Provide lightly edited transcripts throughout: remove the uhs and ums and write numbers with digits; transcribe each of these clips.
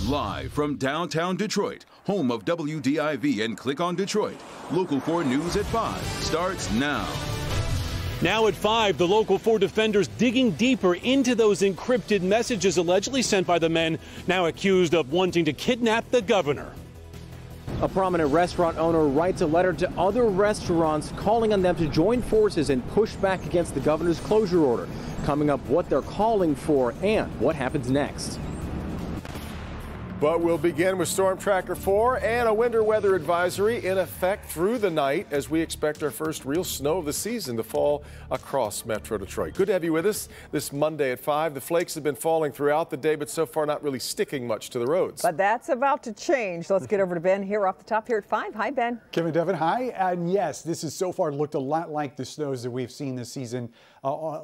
Live from downtown Detroit, home of WDIV and Click on Detroit, Local 4 News at 5 starts now. Now at 5, the Local 4 defenders digging deeper into those encrypted messages allegedly sent by the men now accused of wanting to kidnap the governor. A prominent restaurant owner writes a letter to other restaurants calling on them to join forces and push back against the governor's closure order. Coming up, what they're calling for and what happens next. But we'll begin with Storm Tracker 4 and a winter weather advisory in effect through the night as we expect our first real snow of the season to fall across Metro Detroit. Good to have you with us this Monday at 5. The flakes have been falling throughout the day, but so far not really sticking much to the roads. But that's about to change. Let's get over to Ben here off the top here at 5. Hi, Ben. Kevin, Devin, hi. And yes, this has so far looked a lot like the snows that we've seen this season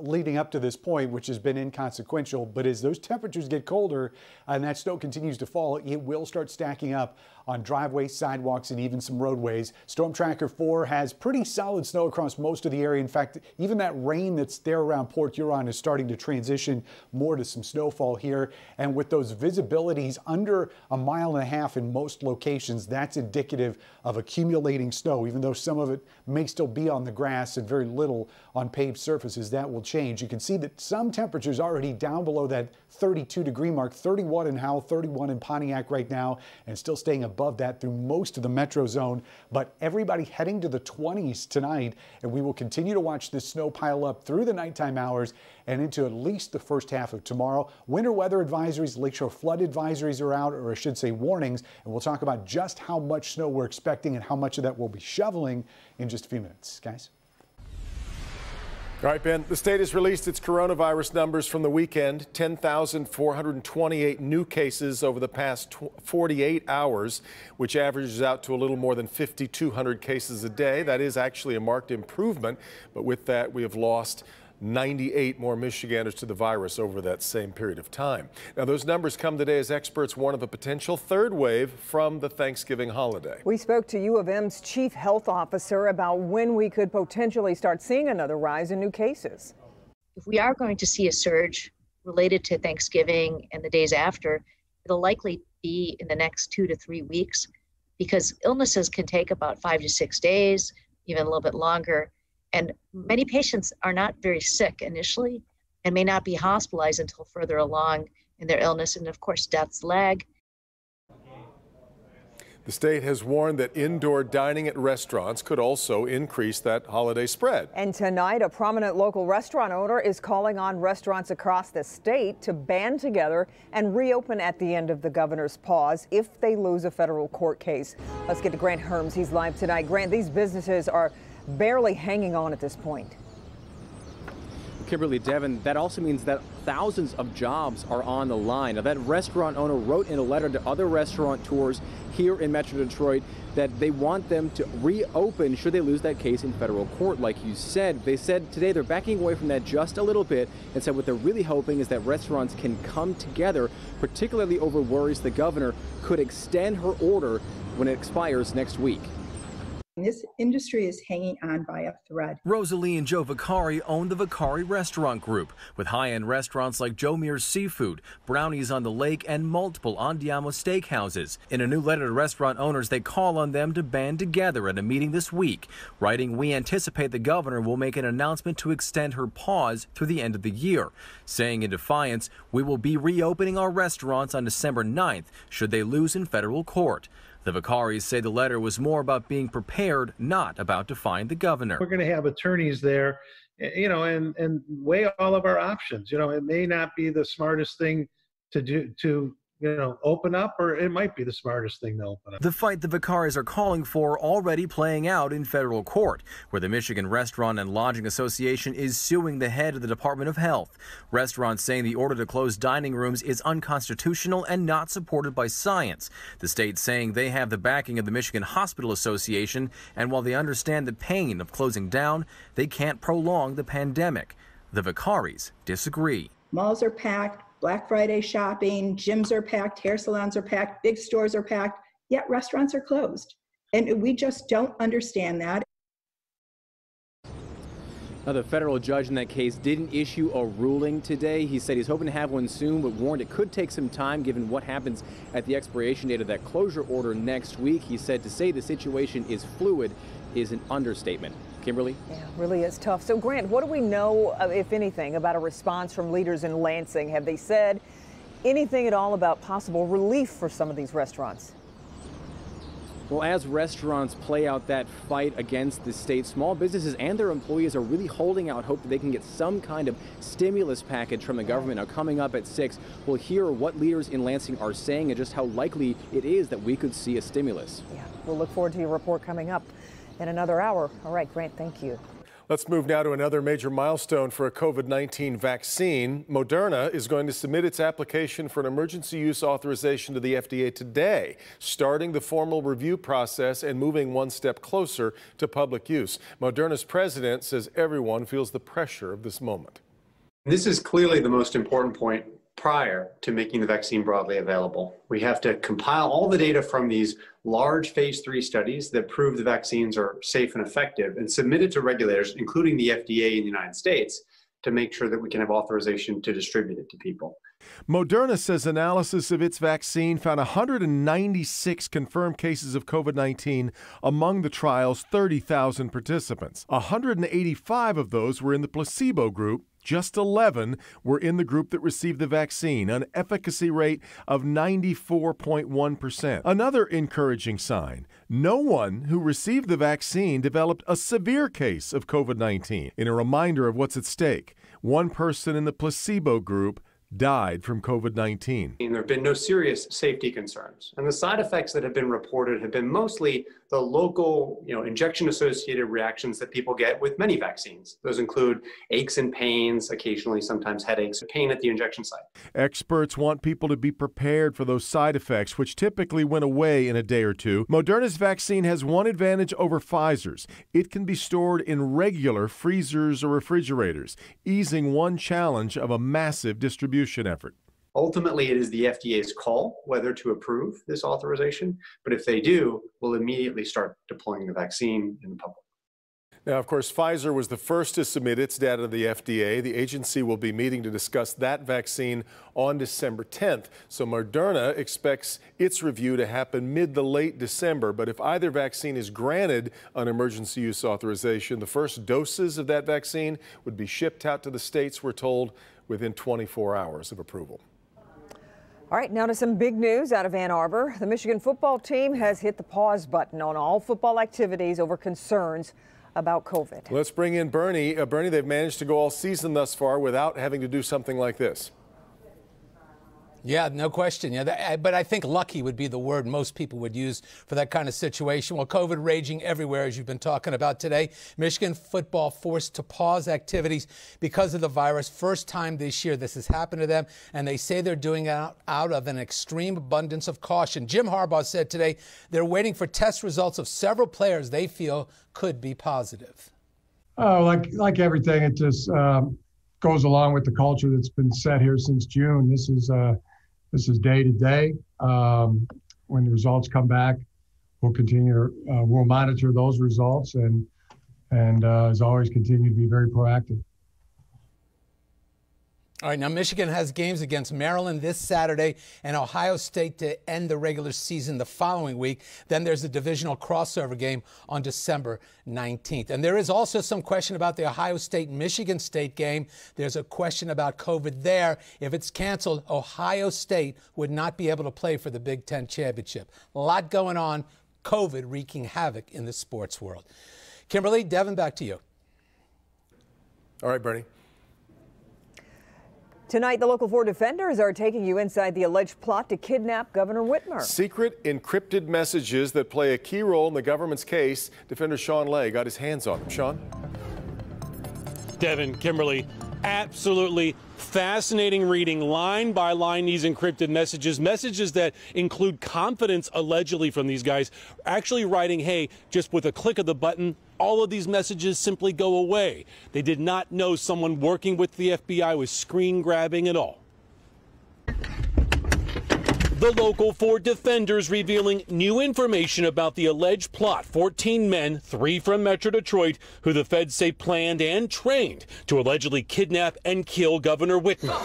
leading up to this point, which has been inconsequential. But as those temperatures get colder and that snow continues to fall, it will start stacking up on driveways, sidewalks, and even some roadways. Storm Tracker 4 has pretty solid snow across most of the area. In fact, even that rain that's there around Port Huron is starting to transition more to some snowfall here. And with those visibilities under 1.5 miles in most locations, that's indicative of accumulating snow. Even though some of it may still be on the grass and very little on paved surfaces, that will change. You can see that some temperatures already down below that 32-degree mark, 31 in Howell, 31 in Pontiac right now, and still staying above that through most of the metro zone. But everybody heading to the 20s tonight, and we will continue to watch this snow pile up through the nighttime hours and into at least the first half of tomorrow. Winter weather advisories, lakeshore flood advisories are out, or I should say warnings, and we'll talk about just how much snow we're expecting and how much of that we'll be shoveling in just a few minutes. Guys? All right, Ben, the state has released its coronavirus numbers from the weekend. 10,428 new cases over the past 48 hours, which averages out to a little more than 5,200 cases a day. That is actually a marked improvement, but with that, we have lost 98 more Michiganders to the virus over that same period of time. Now, those numbers come today as experts warn of a potential third wave from the Thanksgiving holiday. We spoke to U of M's chief health officer about when we could potentially start seeing another rise in new cases. If we are going to see a surge related to Thanksgiving and the days after, it'll likely be in the next 2 to 3 weeks because illnesses can take about 5 to 6 days, even a little bit longer. And many patients are not very sick initially and may not be hospitalized until further along in their illness. And of course, deaths lag. The state has warned that indoor dining at restaurants could also increase that holiday spread. And tonight, a prominent local restaurant owner is calling on restaurants across the state to band together and reopen at the end of the governor's pause if they lose a federal court case. Let's get to Grant Herms. He's live tonight. Grant, these businesses are barely hanging on at this point. Kimberly, Devin, that also means that thousands of jobs are on the line. Now, that restaurant owner wrote in a letter to other restaurateurs here in Metro Detroit that they want them to reopen should they lose that case in federal court. Like you said, they said today they're backing away from that just a little bit and said what they're really hoping is that restaurants can come together, particularly over worries the governor could extend her order when it expires next week. This industry is hanging on by a thread. Rosalie and Joe Vicari own the Vicari Restaurant Group, with high-end restaurants like Joe Mears Seafood, Brownies on the Lake, and multiple Andiamo steakhouses. In a new letter to restaurant owners, they call on them to band together at a meeting this week, writing, "We anticipate the governor will make an announcement to extend her pause through the end of the year," saying in defiance, "We will be reopening our restaurants on December 9th should they lose in federal court." The Vicaris say the letter was more about being prepared, not about defying the governor. We're going to have attorneys there, and weigh all of our options. It may not be the smartest thing to do to open up, or it might be the smartest thing to open up. The fight the Vicaris are calling for already playing out in federal court, where the Michigan Restaurant and Lodging Association is suing the head of the Department of Health. Restaurants saying the order to close dining rooms is unconstitutional and not supported by science. The state saying they have the backing of the Michigan Hospital Association, and while they understand the pain of closing down, they can't prolong the pandemic. The Vicaris disagree. Malls are packed. Black Friday shopping, gyms are packed, hair salons are packed, big stores are packed, yet restaurants are closed. And we just don't understand that. Now, the federal judge in that case didn't issue a ruling today. He said he's hoping to have one soon, but warned it could take some time given what happens at the expiration date of that closure order next week. He said to say the situation is fluid is an understatement. Kimberly? Yeah, really is tough. So, Grant, what do we know, if anything, about a response from leaders in Lansing? Have they said anything at all about possible relief for some of these restaurants? Well, as restaurants play out that fight against the state, small businesses and their employees are really holding out hope that they can get some kind of stimulus package from the government. Now, coming up at 6, we'll hear what leaders in Lansing are saying and just how likely it is that we could see a stimulus. Yeah, we'll look forward to your report coming up in another hour. All right, Grant, thank you. Let's move now to another major milestone for a COVID-19 vaccine. Moderna is going to submit its application for an emergency use authorization to the FDA today, starting the formal review process and moving one step closer to public use. Moderna's president says everyone feels the pressure of this moment. This is clearly the most important point prior to making the vaccine broadly available. We have to compile all the data from these large phase 3 studies that prove the vaccines are safe and effective and submit it to regulators, including the FDA in the United States, to make sure that we can have authorization to distribute it to people. Moderna says analysis of its vaccine found 196 confirmed cases of COVID-19 among the trial's 30,000 participants. 185 of those were in the placebo group. Just 11 were in the group that received the vaccine, an efficacy rate of 94.1%. Another encouraging sign, no one who received the vaccine developed a severe case of COVID-19. In a reminder of what's at stake, one person in the placebo group died from COVID-19. And there have been no serious safety concerns. And the side effects that have been reported have been mostly the local, injection-associated reactions that people get with many vaccines. Those include aches and pains, occasionally sometimes headaches, pain at the injection site. Experts want people to be prepared for those side effects, which typically went away in a day or two. Moderna's vaccine has one advantage over Pfizer's. It can be stored in regular freezers or refrigerators, easing one challenge of a massive distribution effort. Ultimately, it is the FDA's call whether to approve this authorization, but if they do, we'll immediately start deploying the vaccine in the public. Now, of course, Pfizer was the first to submit its data to the FDA. The agency will be meeting to discuss that vaccine on December 10th. So Moderna expects its review to happen mid to late December. But if either vaccine is granted an emergency use authorization, the first doses of that vaccine would be shipped out to the states, we're told, within 24 hours of approval. All right, now to some big news out of Ann Arbor. The Michigan football team has hit the pause button on all football activities over concerns about COVID. Let's bring in Bernie. Bernie, they've managed to go all season thus far without having to do something like this. Yeah, no question. Yeah, but I think lucky would be the word most people would use for that kind of situation. Well, COVID raging everywhere, as you've been talking about today. Michigan football forced to pause activities because of the virus. First time this year this has happened to them, and they say they're doing it out of an extreme abundance of caution. Jim Harbaugh said today they're waiting for test results of several players they feel could be positive. Oh, like everything, it just goes along with the culture that's been set here since June. This is day to day. When the results come back, we'll continue. We'll monitor those results and as always, continue to be very proactive. All right, now Michigan has games against Maryland this Saturday and Ohio State to end the regular season the following week. Then there's a divisional crossover game on December 19th. And there is also some question about the Ohio State-Michigan State game. There's a question about COVID there. If it's canceled, Ohio State would not be able to play for the Big Ten championship. A lot going on, COVID wreaking havoc in the sports world. Kimberly, Devin, back to you. All right, Bernie. Tonight, the local 4 defenders are taking you inside the alleged plot to kidnap Governor Whitmer. Secret encrypted messages that play a key role in the government's case. Defender Sean Lay got his hands on them. Sean? Devin, Kimberly, absolutely fascinating reading line by line these encrypted messages that include confidence allegedly from these guys actually writing, hey, just with a click of the button, all of these messages simply go away. They did not know someone working with the FBI was screen grabbing at all. The Local 4 defenders revealing new information about the alleged plot. 14 men, 3 from Metro Detroit, who the feds say planned and trained to allegedly kidnap and kill Governor Whitmer.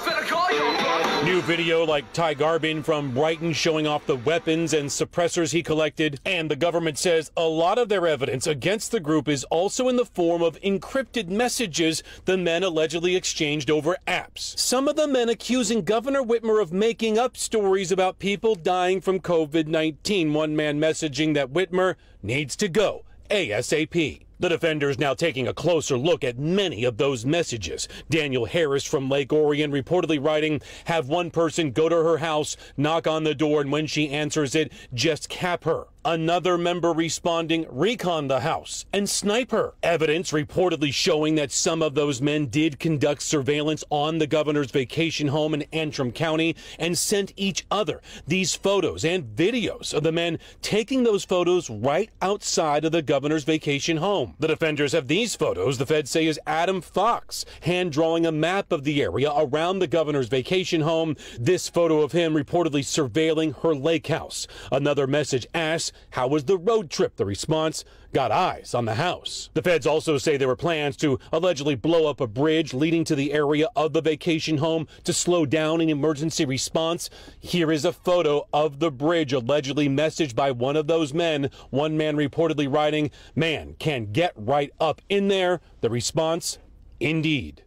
New video like Ty Garbin from Brighton showing off the weapons and suppressors he collected. And the government says a lot of their evidence against the group is also in the form of encrypted messages the men allegedly exchanged over apps. Some of the men accusing Governor Whitmer of making up stories about people dying from COVID-19. One man messaging that Whitmer needs to go ASAP. The defenders now taking a closer look at many of those messages. Daniel Harris from Lake Orion reportedly writing, have one person go to her house, knock on the door, and when she answers it, just cap her. Another member responding, recon the house and snipe her. Evidence reportedly showing that some of those men did conduct surveillance on the governor's vacation home in Antrim County and sent each other these photos and videos of the men taking those photos right outside of the governor's vacation home. The defenders have these photos the feds say is Adam Fox hand drawing a map of the area around the governor's vacation home. This photo of him reportedly surveilling her lake house. Another message asks, how was the road trip? The response, got eyes on the house. The feds also say there were plans to allegedly blow up a bridge leading to the area of the vacation home to slow down an emergency response. Here is a photo of the bridge allegedly messaged by one of those men. One man reportedly writing, man can get right up in there. The response, indeed.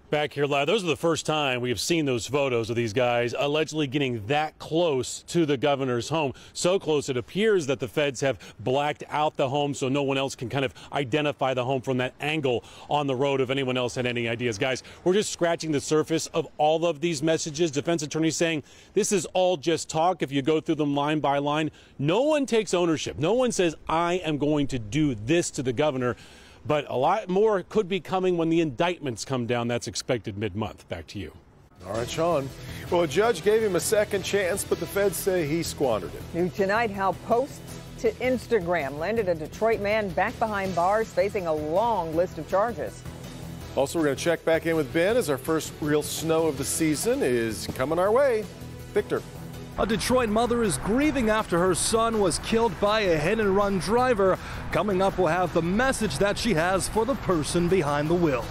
Back here live, those are the first time we have seen those photos of these guys allegedly getting that close to the governor's home. So close it appears that the feds have blacked out the home so no one else can kind of identify the home from that angle on the road if anyone else had any ideas. Guys, we're just scratching the surface of all of these messages. Defense attorneys saying this is all just talk. If you go through them line by line, no one takes ownership. No one says, I am going to do this to the governor. But a lot more could be coming when the indictments come down. That's expected mid-month. Back to you. All right, Sean. Well, a judge gave him a second chance, but the feds say he squandered it. New tonight, how posts to Instagram landed a Detroit man back behind bars facing a long list of charges. Also, we're going to check back in with Ben as our first real snow of the season is coming our way. Victor. A Detroit mother is grieving after her son was killed by a hit-and-run driver. Coming up, we'll have the message that she has for the person behind the wheel.